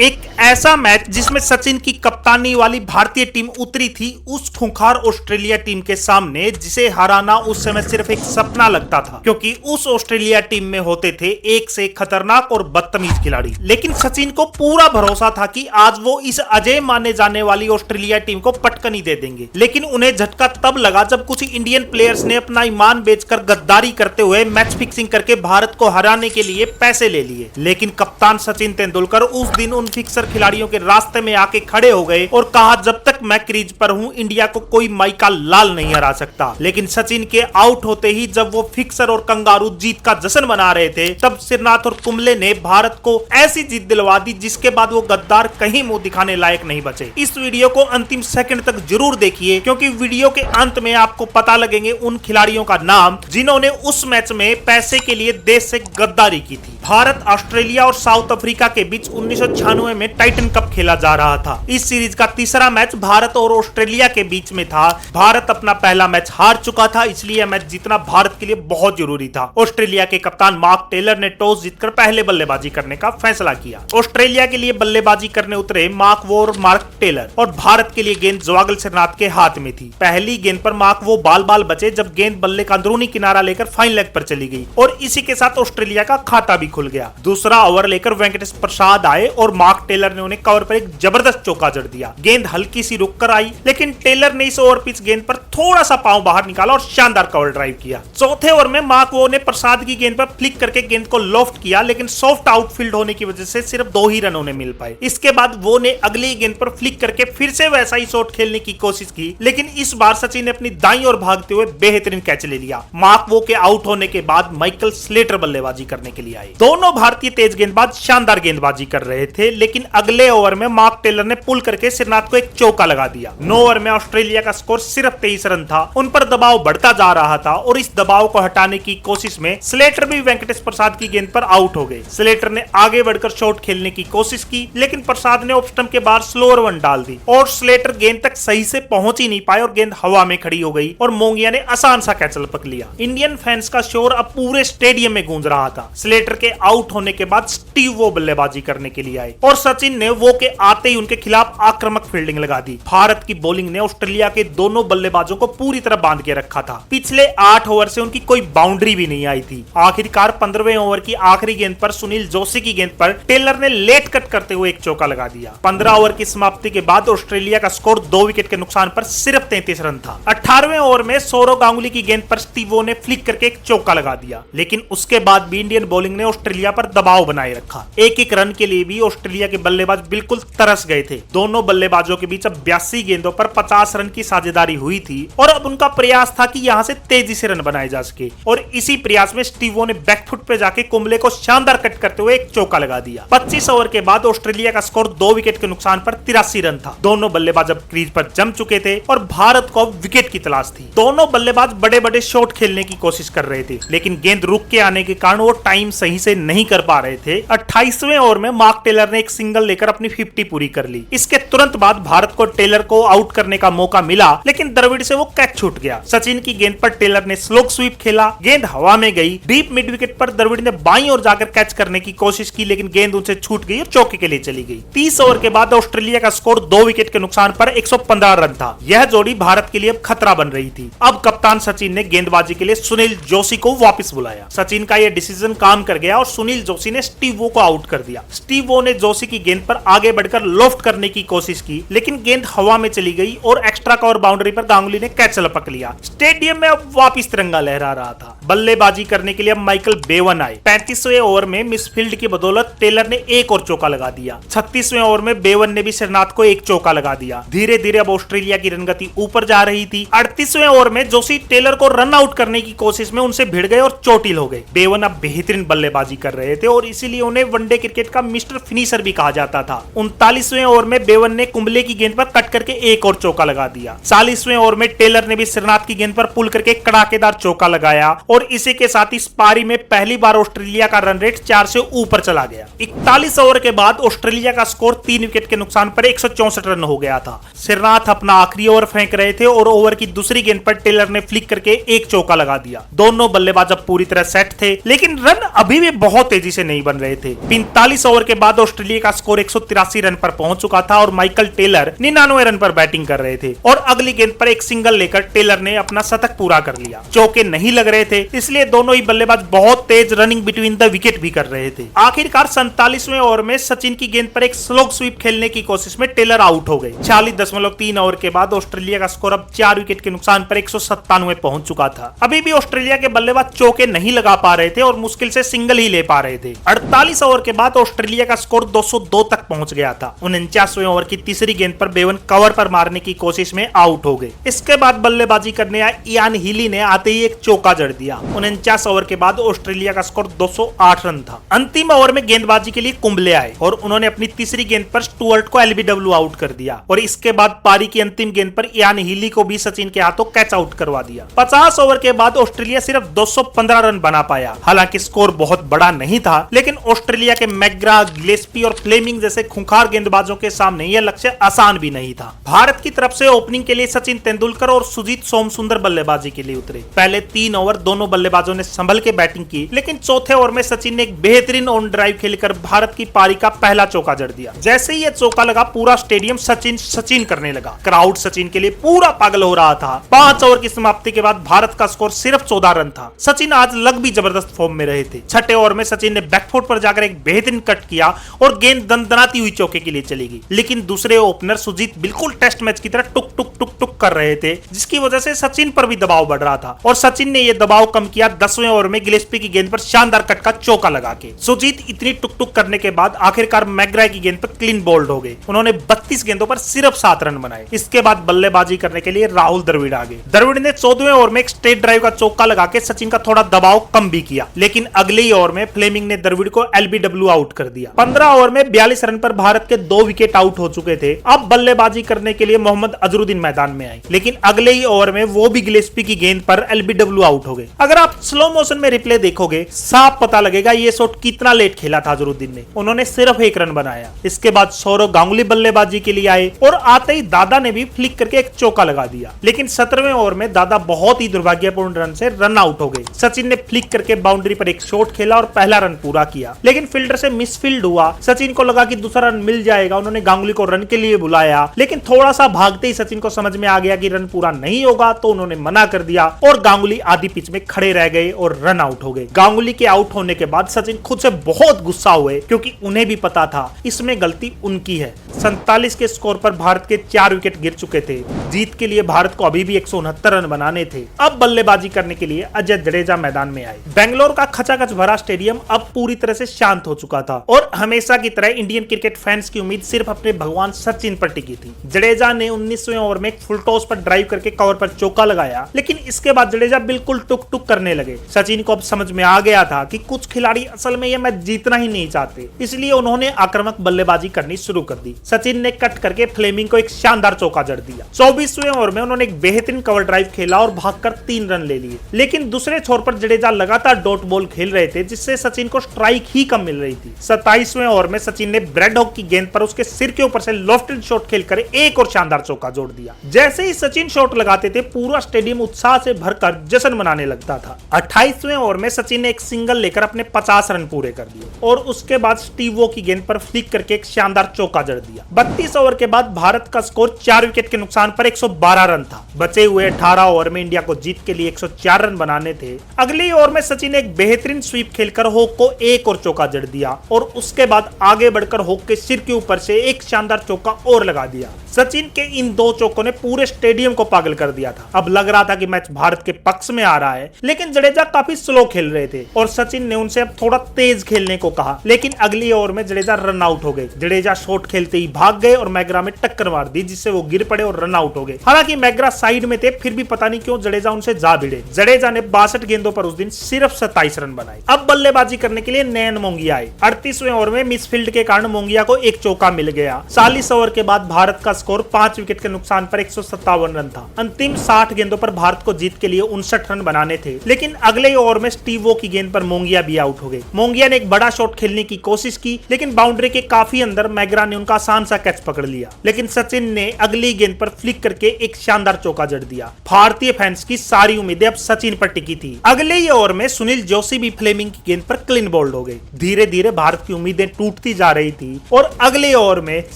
एक ऐसा मैच जिसमें सचिन की कप्तानी वाली भारतीय टीम उतरी थी उस खूंखार ऑस्ट्रेलिया टीम के सामने, जिसे हराना उस समय सिर्फ एक सपना लगता था, क्योंकि उस ऑस्ट्रेलिया टीम में होते थे एक से एक खतरनाक और बदतमीज खिलाड़ी। लेकिन सचिन को पूरा भरोसा था कि आज वो इस अजय माने जाने वाली ऑस्ट्रेलिया टीम को पटकनी दे देंगे। लेकिन उन्हें झटका तब लगा जब कुछ इंडियन प्लेयर्स ने अपना ईमान बेचकर गद्दारी करते हुए मैच फिक्सिंग करके भारत को हराने के लिए पैसे ले लिए। लेकिन कप्तान सचिन तेंदुलकर उस दिन उन फिक्सर खिलाड़ियों के रास्ते में आके खड़े हो गए और कहा, जब तक मैं क्रीज पर हूं इंडिया को कोई माई का लाल नहीं हरा सकता। लेकिन सचिन के आउट होते ही जब वो फिक्सर और कंगारू जीत का जश्न मना रहे थे, तब श्रीनाथ और कुंबले ने भारत को ऐसी जीत दिलवा दी जिसके बाद वो गद्दार कहीं मुंह दिखाने लायक नहीं बचे। इस वीडियो को अंतिम सेकंड तक जरूर देखिए, क्योंकि वीडियो के अंत में आपको पता लगेंगे उन खिलाड़ियों का नाम जिन्होंने उस मैच में पैसे के लिए देश से गद्दारी की थी। भारत, ऑस्ट्रेलिया और साउथ अफ्रीका के बीच 1996 में टाइटन कप खेला जा रहा था। इस सीरीज का तीसरा मैच भारत और ऑस्ट्रेलिया के बीच में था। भारत अपना पहला मैच हार चुका था, इसलिए मैच जीतना भारत के लिए बहुत जरूरी था। ऑस्ट्रेलिया के कप्तान मार्क टेलर ने टॉस जीतकर पहले बल्लेबाजी करने का फैसला किया। ऑस्ट्रेलिया के लिए बल्लेबाजी करने उतरे मार्क वो और मार्क टेलर, और भारत के लिए गेंद ज्वागल श्रीनाथ के हाथ में थी। पहली गेंद पर मार्क वो बाल बचे जब गेंद बल्ले का अंदरूनी किनारा लेकर फाइन लेग पर चली गई, और इसी के साथ ऑस्ट्रेलिया का खाता भी खुल गया। दूसरा ओवर लेकर वेंकटेश प्रसाद आए और मार्क टेलर ने उन्हें कवर पर एक जबरदस्त चौका जड़ दिया। गेंद हल्की सी रुक कर आई, लेकिन टेलर ने इस ओवर पिच गेंद पर थोड़ा सा पांव बाहर निकाला और शानदार कवर ड्राइव किया। चौथे ओवर में मार्क वो ने प्रसाद की गेंद पर फ्लिक करके गेंद को लॉफ्ट किया, लेकिन सॉफ्ट आउटफील्ड होने की वजह से सिर्फ 2 ही रन उन्हें मिल पाए। इसके बाद वो ने अगली गेंद पर फ्लिक करके फिर से वैसा ही शॉट खेलने की कोशिश की, लेकिन इस बार सचिन ने अपनी दाईं ओर भागते हुए बेहतरीन कैच ले लिया। मार्क वो के आउट होने के बाद माइकल स्लेटर बल्लेबाजी करने के लिए आए। दोनों भारतीय तेज गेंदबाज शानदार गेंदबाजी कर रहे थे, लेकिन अगले ओवर में मार्क टेलर ने पुल करके श्रीनाथ को एक चौका लगा दिया। 9 ओवर में ऑस्ट्रेलिया का स्कोर सिर्फ 23 रन था। उन पर दबाव बढ़ता जा रहा था और इस दबाव को हटाने की कोशिश में स्लेटर भी वेंकटेश प्रसाद की गेंद पर आउट हो गए। स्लेटर ने आगे बढ़कर शॉट खेलने की कोशिश की, लेकिन प्रसाद ने ऑफ स्टंप के बाहर स्लोअर वन डाल दी और स्लेटर गेंद तक सही से पहुंच ही नहीं पाए और गेंद हवा में खड़ी हो गई और मोंगिया ने आसान सा कैच लपक लिया। इंडियन फैंस का शोर अब पूरे स्टेडियम में गूंज रहा था। स्लेटर के आउट होने के बाद स्टीव वो बल्लेबाजी करने के लिए आए और सचिन ने वो के आते ही उनके खिलाफ आक्रामक फील्डिंग लगा दी। भारत की बॉलिंग ने ऑस्ट्रेलिया के दोनों बल्लेबाजों को पूरी तरह बांध के रखा था। पिछले 8 ओवर से उनकी कोई बाउंड्री भी नहीं आई थी। आखिरकार 15वें ओवर की आखिरी गेंद पर सुनील जोशी की गेंद पर टेलर ने लेट कट करते हुए एक चौका लगा दिया। 15 ओवर की समाप्ति के बाद ऑस्ट्रेलिया का स्कोर 2 विकेट के नुकसान पर सिर्फ 33 रन था। 18वें ओवर में सौरव गांगुली की गेंद पर स्टीवो ने फ्लिक करके एक चौका लगा दिया, लेकिन उसके बाद भी इंडियन बॉलिंग ने ऑस्ट्रेलिया पर दबाव बनाए रखा। एक रन के लिए भी ऑस्ट्रेलिया के बल्लेबाज बिल्कुल तरस गए थे। दोनों बल्लेबाजों के बीच अब 82 गेंदों पर 50 रन की साझेदारी हुई थी और अब उनका प्रयास था कि यहां से तेजी से रन बनाए जा सके, और इसी प्रयास में स्टीवो ने बैकफुट पे जाके कुंबले को शानदार कट करते हुए एक चौका लगा दिया। 25 ओवर के बाद ऑस्ट्रेलिया का स्कोर 2 विकेट के नुकसान पर 83 रन था। दोनों बल्लेबाज अब क्रीज पर जम चुके थे और भारत को अब विकेट की तलाश थी। दोनों बल्लेबाज बड़े बड़े शॉट खेलने की कोशिश कर रहे थे, लेकिन गेंद रुक के आने के कारण वो टाइम सही से नहीं कर पा रहे थे। 28वें ओवर में मार्क टेलर ने एक सिंगल लेकर अपनी 50 पूरी कर ली। इसके तुरंत बाद भारत को टेलर को आउट करने का मौका मिला, लेकिन द्रविड़ से वो कैच छूट गया। सचिन की गेंद पर टेलर ने स्लोक स्वीप खेला, गेंद हवा में गई। डीप मिड विकेट पर द्रविड़ ने बाईं ओर जाकर कैच करने की कोशिश की, लेकिन गेंद उनसे छूट गई और चौके के लिए चली गई। 30 ओवर के बाद ऑस्ट्रेलिया का स्कोर 2 विकेट के नुकसान पर 115 रन था। यह जोड़ी भारत के लिए अब खतरा बन रही थी। अब कप्तान सचिन ने गेंदबाजी के लिए सुनील जोशी को वापस बुलाया। सचिन का यह डिसीजन काम कर गया और सुनील जोशी ने स्टीवो को आउट कर दिया। स्टीवो ने जोशी की गेंद पर आगे बढ़कर लॉफ्ट करने की कोशिश की, लेकिन गेंद हवा में चली गई और एक्स्ट्रा कवर बाउंड्री पर गांगुली ने कैच लपक लिया। स्टेडियम में अब वापस तिरंगा लहरा रहा था। बल्लेबाजी करने के लिए अब माइकल बेवन आए। 35वें ओवर में मिसफील्ड की बदौलत टेलर ने एक और चौका लगा दिया। 36वें ओवर में बेवन ने भी श्रीनाथ को एक चौका लगा दिया। धीरे धीरे अब ऑस्ट्रेलिया की रनगति ऊपर जा रही थी। 38वें ओवर में जोशी टेलर को रन आउट करने की कोशिश में उनसे भिड़ गए और चोटिल हो गए। बेवन अब बेहतरीन बल्लेबाजी कर रहे थे और इसीलिए उन्हें वनडे क्रिकेट का मिस्टर फिनिशर भी कहा जाता था। 39वें ओवर में बेवन ने कुंबले की गेंद पर कट करके एक और चौका लगा दिया। 40वें ओवर में टेलर ने भी श्रीनाथ की गेंद पर पुल करके कड़ाकेदार चौका लगाया और इसी के साथ इस पारी में पहली बार ऑस्ट्रेलिया का रन रेट 4 से ऊपर चला गया। 41 ओवर के बाद ऑस्ट्रेलिया का स्कोर 3 विकेट के नुकसान पर 164 रन हो गया था। श्रीनाथ अपना आखिरी ओवर फेंक रहे थे और ओवर की दूसरी गेंद पर टेलर ने फ्लिक करके एक चौका लगा दिया। दोनों बल्लेबाज अब पूरी तरह सेट थे, लेकिन रन अभी भी बहुत तेजी से नहीं बन रहे थे। 45 ओवर के बाद ऑस्ट्रेलिया का स्कोर 183 रन पर पहुंच चुका था और माइकल टेलर 99 रन पर बैटिंग कर रहे थे और अगली गेंद पर एक सिंगल लेकर टेलर ने अपना शतक पूरा कर लिया। चौके नहीं लग रहे थे, इसलिए दोनों ही बल्लेबाज बहुत तेज रनिंग बिटवीन द विकेट भी कर रहे थे। आखिरकार 47वें ओवर में सचिन की गेंद पर एक स्लोग स्वीप खेलने की कोशिश में टेलर आउट हो गए। 46.3 ओवर के बाद ऑस्ट्रेलिया का स्कोर अब 4 विकेट के नुकसान पर 197 पहुंच चुका था। अभी भी ऑस्ट्रेलिया के बल्लेबाज चौके नहीं लगा पा रहे थे और मुश्किल से सिंगल ही ले पा रहे थे। 48 ओवर के बाद ऑस्ट्रेलिया का स्कोर 202 तक पहुंच गया था। 49वें ओवर की तीसरी गेंद पर बेवन कवर पर मारने की कोशिश में आउट हो गए। इसके बाद बल्लेबाजी करने आए इयान हीली ने आते ही एक चौका जड़ दिया। 49 ओवर के बाद ऑस्ट्रेलिया का स्कोर 208 रन था। अंतिम ओवर में गेंदबाजी के लिए कुंबले आए और उन्होंने अपनी तीसरी गेंद पर स्टुअर्ट को एलबीडब्ल्यू आउट कर दिया और इसके बाद पारी की अंतिम गेंद पर इयान हीली को भी सचिन के हाथों कैच आउट करवा दिया। 50 ओवर के बाद ऑस्ट्रेलिया सिर्फ 215 रन बना पाया। हालांकि स्कोर बहुत बड़ा नहीं था, लेकिन ऑस्ट्रेलिया के मैकग्रा, गिलेस्पी और फ्लेमिंग जैसे खूंखार गेंदबाजों के सामने यह लक्ष्य आसान भी नहीं था। भारत की तरफ से ओपनिंग के लिए सचिन तेंदुलकर और सुजीत सोमसुंदर बल्लेबाजी के लिए उतरे। पहले 3 ओवर दोनों बल्लेबाजों ने संभल के बैटिंग की, लेकिन चौथे ओवर में सचिन ने एक बेहतरीन ऑन ड्राइव खेलकर भारत की पारी का पहला चौका जड़ दिया। जैसे ही यह चौका लगा, पूरा स्टेडियम सचिन सचिन करने लगा। क्राउड सचिन के लिए पूरा पागल हो रहा था। 5 ओवर की समाप्ति के बाद भारत का स्कोर सिर्फ 14 रन था। सचिन आज लग भी जबरदस्त फॉर्म में रहे थे। छठे ओवर में सचिन ने बैकफुट पर जाकर एक बेहतरीन कट किया और गेंद दंदनाती हुई चौके के लिए चली गई, लेकिन दूसरे ओपनर सुजीत बिल्कुल टेस्ट मैच की तरह टुक टुक टुक टुक कर रहे थे, जिसकी वजह से सचिन पर भी दबाव बढ़ रहा था और सचिन ने यह दबाव कम किया 10वें ओवर में गिलेस्पी की गेंद पर शानदार कट का चौका लगा के। सुजीत इतनी टुक टुक करने के बाद आखिरकार मैकग्रा की गेंद पर क्लीन बोल्ड हो गए। उन्होंने 32 गेंदों पर सिर्फ 7 रन बनाए। इसके बाद बल्लेबाजी करने के लिए राहुल द्रविड़ आ गए। द्रविड़ ने 14वें ओवर में एक स्ट्रेट ड्राइव का चौका लगा के सचिन का थोड़ा दबाव कम भी किया, लेकिन अगले ही ओवर में फ्लेमिंग ने द्रविड़ को एलबीडब्ल्यू आउट कर दिया। 15 ओवर में 42 रन पर भारत के 2 विकेट आउट हो चुके थे। अब बल्लेबाजी करने के लिए मोहम्मद अजरुद्दीन मैदान में आए, लेकिन अगले ही ओवर में वो भी गिलेस्पी की गेंद पर एलबीडब्ल्यू आउट हो गए। अगर आप स्लो मोशन में रिप्ले देखोगे, साफ पता लगेगा ये शॉट कितना लेट खेला था अजरुद्दीन ने। उन्होंने सिर्फ 1 रन बनाया। इसके बाद सौरव गांगुली बल्लेबाजी के लिए आए और आते ही दादा ने भी फ्लिक करके एक चौका लगा दिया, लेकिन 17वें ओवर में दादा बहुत ही दुर्भाग्यपूर्ण रन से रन आउट हो गए। सचिन ने फ्लिक करके बाउंड्री पर एक शॉट खेला और पहला रन पूरा किया, लेकिन फील्डर से मिसफील्ड हुआ। सचिन को लगा कि दूसरा रन मिल जाएगा। उन्होंने गांगुली को रन के लिए बुलाया, लेकिन थोड़ा सा भागते ही सचिन को समझ में आ गया कि रन पूरा नहीं होगा, तो उन्होंने मना कर दिया और गांगुली आधी पिच में खड़े रह गए और रन आउट हो गए। गांगुली के आउट होने के बाद सचिन खुद से बहुत गुस्सा हुए, क्योंकि उन्हें भी पता था इसमें गलती उनकी है। 47 के स्कोर पर भारत के 4 विकेट गिर चुके थे। जीत के लिए भारत को अभी भी 169 रन बनाने थे। अब बल्लेबाजी करने के लिए अजय जडेजा मैदान में आए। बेंगलोर का खचाखच भरा स्टेडियम अब पूरी तरह से शांत हो चुका था और हमेशा की तरह इंडियन क्रिकेट फैंस की उम्मीद सिर्फ अपने भगवान सचिन पर टिकी थी। जडेजा ने 19वें ओवर में फुल टॉस पर ड्राइव करके कवर पर चौका लगाया, लेकिन इसके बाद जडेजा बिल्कुल टुक टुक करने लगे। सचिन को अब समझ में आ गया था कि कुछ खिलाड़ी असल में ये मैच जीतना ही नहीं चाहते, इसलिए उन्होंने आक्रामक बल्लेबाजी करनी शुरू कर दी। सचिन ने कट करके फ्लेमिंग को एक शानदार चौका जड़ दिया। 24वें ओवर में उन्होंने एक बेहतरीन कवर ड्राइव खेला और भागकर 3 रन ले लिए, लेकिन दूसरे छोर पर जडेजा लगातार डॉट बॉल खेल रहे थे, जिससे सचिन को स्ट्राइक ही कम मिल रही थी। 27वें ओवर में सचिन ने ब्रेड हॉक की गेंद पर उसके सिर के ऊपर से लॉफ्टेड शॉट खेलकर एक और शानदार चौका जोड़ दिया। जैसे ही सचिन शॉट लगाते थे, पूरा स्टेडियम उत्साह से भरकर जश्न मनाने लगता था। 28वें ओवर में सचिन ने एक सिंगल लेकर अपने 50 रन पूरे कर दिए और उसके बाद स्टीव वो की गेंद पर फ्लिक करके एक शानदार चौका जड़ दिया। 32 ओवर के बाद भारत का स्कोर 4 विकेट के नुकसान पर 112 रन था। बचे हुए 18 ओवर में इंडिया को जीत के लिए 104 रन बनाने थे। अगली ओवर में सचिन ने एक बेहतरीन स्वीप खेलकर होक को एक और चौका जड़ दिया और उसके बाद आगे बढ़कर होक के सिर के ऊपर से एक शानदार चौका और लगा दिया। सचिन के इन 2 चौकों ने पूरे स्टेडियम को पागल कर दिया था। अब लग रहा था कि मैच भारत के पक्ष में आ रहा है, लेकिन जडेजा काफी स्लो खेल रहे थे और सचिन ने उनसे अब थोड़ा तेज खेलने को कहा, लेकिन अगली ओवर में जडेजा रन आउट हो गए। जडेजा शॉट खेलते ही भाग गए और मैकग्रा में टक्कर मार दी, जिससे वो गिर पड़े और रन आउट हो गए। हालांकि मैकग्रा साइड में थे, फिर भी पता नहीं क्यों जडेजा उनसे जा भिड़े। जडेजा ने 62 गेंदों पर उस दिन सिर्फ 27 रन बनाए। अब बल्लेबाजी करने के लिए नयन मोंगिया आए। 38वें ओवर में मिसफील्ड के कारण मोंगिया को एक चौका मिल गया। 40 ओवर के बाद भारत का स्कोर 5 विकेट के नुकसान पर 157 रन था। अंतिम 60 गेंदों पर भारत को जीत के लिए 59 रन बनाने थे, लेकिन अगले ओवर में स्टीव वो की गेंद पर मोंगिया भी आउट हो गए। मोंगिया ने एक बड़ा शॉट खेलने की कोशिश की, लेकिन बाउंड्री के काफी अंदर मैग्रा ने उनका आसान सा कैच पकड़ लिया, लेकिन सचिन ने अगली गेंद पर फ्लिक करके एक शानदार चौका जड़ दिया। भारतीय फैंस की सारी उम्मीदें अब सचिन पर टिकी थी। अगले ही ओवर में सुनील जोशी भी फ्लेमिंग की गेंद पर क्लीन बोल्ड हो गए। धीरे धीरे भारत की उम्मीदें टूटती जा रही थी और अगले ओवर में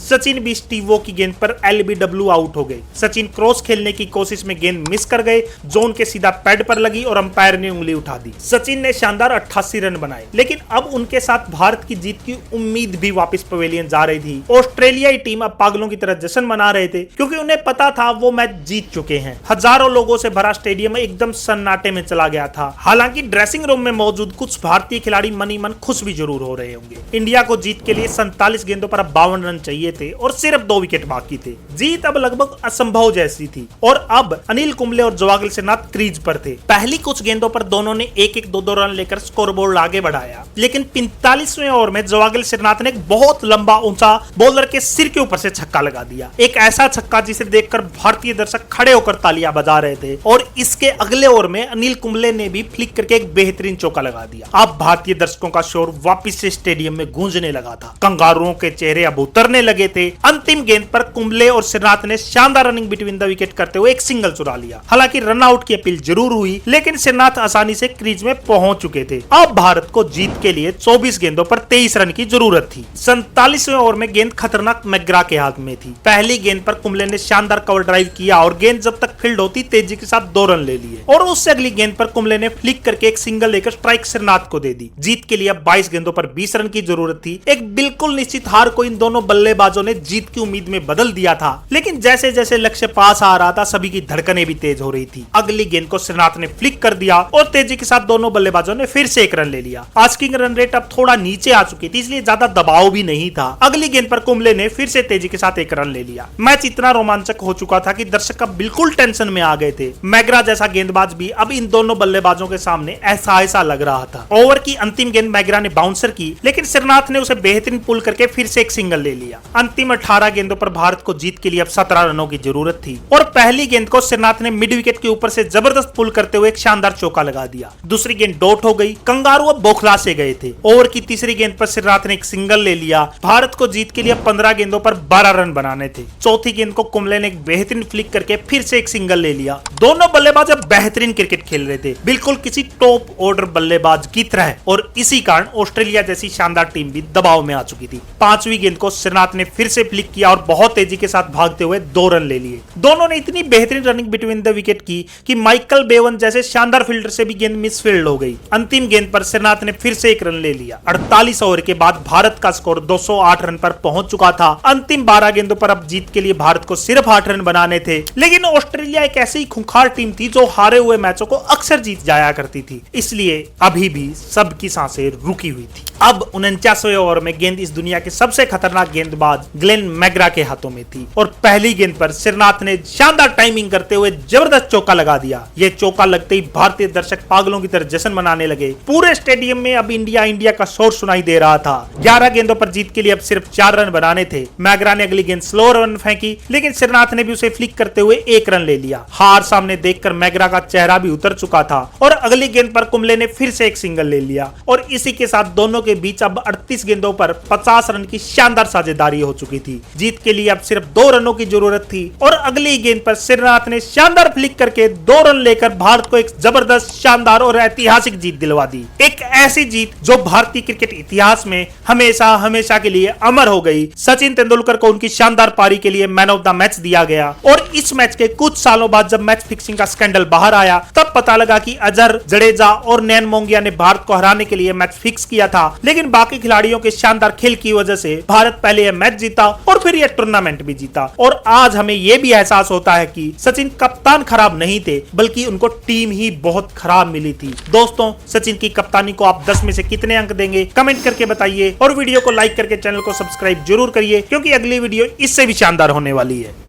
सचिन भी स्टीवो की गेंद पर एलबीडब्ल्यू आउट हो गए। सचिन क्रॉस खेलने की कोशिश में गेंद मिस कर गए, जोन के सीधा पैड पर लगी और अंपायर ने उंगली उठा दी। सचिन ने शानदार 88 रन बनाए, लेकिन अब उनके साथ भारत की जीत की उम्मीद भी वापस पवेलियन जा रही थी। ऑस्ट्रेलियाई टीम अब पागलों की तरह जश्न मना रहे थे, क्योंकि उन्हें पता था वो मैच जीत चुके हैं। हजारों लोगों से भरा स्टेडियम एकदम सन्नाटे में चला गया था। हालांकि ड्रेसिंग रूम में मौजूद कुछ भारतीय खिलाड़ी मनी मन खुश भी जरूर हो रहे होंगे। इंडिया को जीत के लिए 47 गेंदों पर 52 रन चाहिए थे और सिर्फ 2 विकेट बाकी थे। जीत अब लगभग असंभव जैसी थी और अब अनिल कुंबले और जवागल श्रीनाथ क्रीज पर थे। पहली कुछ गेंदों पर दोनों ने 1-1, 2-2 रन लेकर स्कोरबोर्ड आगे बढ़ाया, लेकिन 45वें ओवर में जवागल श्रीनाथ ने एक बहुत लंबा ऊंचा बॉलर के सिर के ऊपर से छक्का लगा दिया। एक ऐसा छक्का जिसे देखकर भारतीय दर्शक खड़े होकर तालियां बजा रहे थे और इसके अगले ओवर में अनिल कुंबले ने भी फ्लिक करके एक बेहतरीन चौका लगा दिया। अब भारतीय दर्शकों का शोर वापस से स्टेडियम में गूंजने लगा था। कंगारुओं के चेहरे अब उतरने लगे थे। अंतिम गेंद पर कुंबले और श्रीनाथ ने शानदार रनिंग बिटवीन द विकेट करते हुए एक सिंगल चुरा लिया। हालांकि रन आउट की अपील जरूर हुई, लेकिन श्रीनाथ आसानी से क्रीज में पहुंच चुके थे। अब भारत को जीत के लिए 24 गेंदों पर 23 रन की जरूरत थी। 47वें ओवर में गेंद खतरनाक मैग्रा के हाथ में थी। पहली गेंद पर कुंबले ने शानदार कवर ड्राइव किया और गेंद जब तक फील्ड होती तेजी के साथ 2 रन ले लिए और उससे अगली गेंद पर कुंबले ने फ्लिक करके एक सिंगल लेकर स्ट्राइक श्रीनाथ को दे दी। जीत के लिए अब 22 गेंदों पर 20 रन की जरूरत थी। एक बिल्कुल निश्चित हार को इन दोनों बल्लेबाजों ने जीत की उम्मीद में बदल दिया था, लेकिन जैसे जैसे लक्ष्य पास आ रहा था सभी की धड़कनें भी तेज हो रही थी। अगली गेंद को श्रीनाथ ने फ्लिक कर दिया और तेजी के साथ दोनों बल्लेबाजों ने फिर से 1 रन ले लिया। आस्किंग रन रेट अब थोड़ा नीचे आ चुकी थी, इसलिए ज्यादा दबाव भी नहीं था। अगली गेंद पर कुंबले ने फिर से तेजी के साथ 1 रन ले लिया। मैच इतना रोमांचक हो चुका था कि दर्शक अब बिल्कुल टेंशन में आ गए थे। मैग्रा जैसा गेंदबाज भी अब इन दोनों बल्लेबाजों के सामने ऐसा लग रहा था। ओवर की अंतिम गेंद मैग्रा ने बाउंसर की, लेकिन श्रीनाथ ने उसे बेहतरीन पुल करके फिर से एक सिंगल ले लिया। अंतिम 18 गेंदों पर भारत को जीत के लिए अब 17 रनों की जरूरत थी और पहली गेंद को श्रीनाथ ने मिड विकेट के ऊपर से जबरदस्त पुल करते हुए एक शानदार चौका लगा दिया। दूसरी गेंद डॉट हो गई। कंगारू अब बौखला से गए थे। ओवर की तीसरी गेंद पर श्रीनाथ ने एक सिंगल ले लिया। भारत को जीत के लिए 15 गेंदों पर 12 रन बनाने थे। चौथी गेंद को कुंबले ने एक बेहतरीन फ्लिक करके फिर से एक सिंगल ले लिया। दोनों बल्लेबाज अब बेहतरीन क्रिकेट खेल रहे थे, बिल्कुल किसी टॉप ऑर्डर बल्लेबाज की तरह, और इसी कारण ऑस्ट्रेलिया जैसी शानदार टीम भी दबाव में आ चुकी थी। 5वीं गेंद को श्रीनाथ ने फिर से फ्लिक किया और बहुत तेजी के साथ भागते हुए 2 रन ले लिए। दोनों ने इतनी बेहतरीन रनिंग बिटवीन द विकेट की कि माइकल बेवन जैसे शानदार फील्डर से भी गेंद मिसफील्ड हो गई। अंतिम गेंद पर श्रीनाथ ने फिर से 1 रन ले लिया। 48 ओवर के बाद भारत का स्कोर 208 रन पर पहुंच चुका था। अंतिम 12 गेंदों पर अब जीत के लिए भारत को सिर्फ 8 रन बनाने थे, लेकिन ऑस्ट्रेलिया एक ऐसी खूंखार टीम थी जो हारे हुए मैचों को अक्सर जीत जाया करती थी, इसलिए अभी भी सबकी सांसें रुकी हुई थी। अब 49वें ओवर में गेंद इस दुनिया के सबसे खतरनाक गेंदबाज ग्लेन मैग्रा के हाथों में थी और पहली गेंद पर श्रीनाथ ने शानदार टाइमिंग करते हुए जबरदस्त चौका लगा दिया। ये चौका लगते ही भारतीय दर्शक पागलों की तरह जश्न मनाने लगे। पूरे स्टेडियम में अब इंडिया इंडिया का शोर सुनाई दे रहा था। 11 गेंदों पर जीत के लिए अब सिर्फ 4 रन बनाने थे। मैग्रा ने अगली गेंद स्लो रन फेंकी, लेकिन श्रीनाथ ने भी उसे फ्लिक करते हुए 1 रन ले लिया। हार सामने देखकर मैग्रा का चेहरा भी उतर चुका था और अगली गेंद पर कुंबले ने फिर से एक सिंगल ले लिया और इसी के साथ दोनों के बीच अब 38 गेंदों पर 50 रन की शानदार साझेदारी हो चुकी थी। जीत के लिए अब सिर्फ 2 रनों की जरूरत थी और अगली गेंद पर श्रीनाथ ने शानदार फ्लिक करके 2 रन लेकर भारत को एक जबरदस्त, शानदार और ऐतिहासिक जीत दिलवा दी। एक ऐसी जीत जो भारतीय क्रिकेट इतिहास में हमेशा के लिए अमर हो गई। सचिन तेंदुलकर को उनकी शानदार पारी के लिए मैन ऑफ द मैच दिया गया और इस मैच के कुछ सालों बाद जब मैच फिक्सिंग का स्कैंडल बाहर आया तब पता लगा कि अजहर, जडेजा और नैन मोंगिया ने भारत को हराने के लिए मैच फिक्स किया था, लेकिन बाकी खिलाड़ियों के शानदार खेल की वजह से भारत पहले यह मैच जीता और फिर यह टूर्नामेंट भी जीता। और आज हमें यह भी एहसास होता है कि सचिन कप्तान खराब नहीं थे, बल्कि उनको टीम ही बहुत खराब मिली थी। दोस्तों, सचिन की कप्तानी को आप 10 में से कितने अंक देंगे कमेंट करके बताइए और वीडियो को लाइक करके चैनल को सब्सक्राइब जरूर करिए, क्योंकि अगली वीडियो इससे भी शानदार होने वाली है।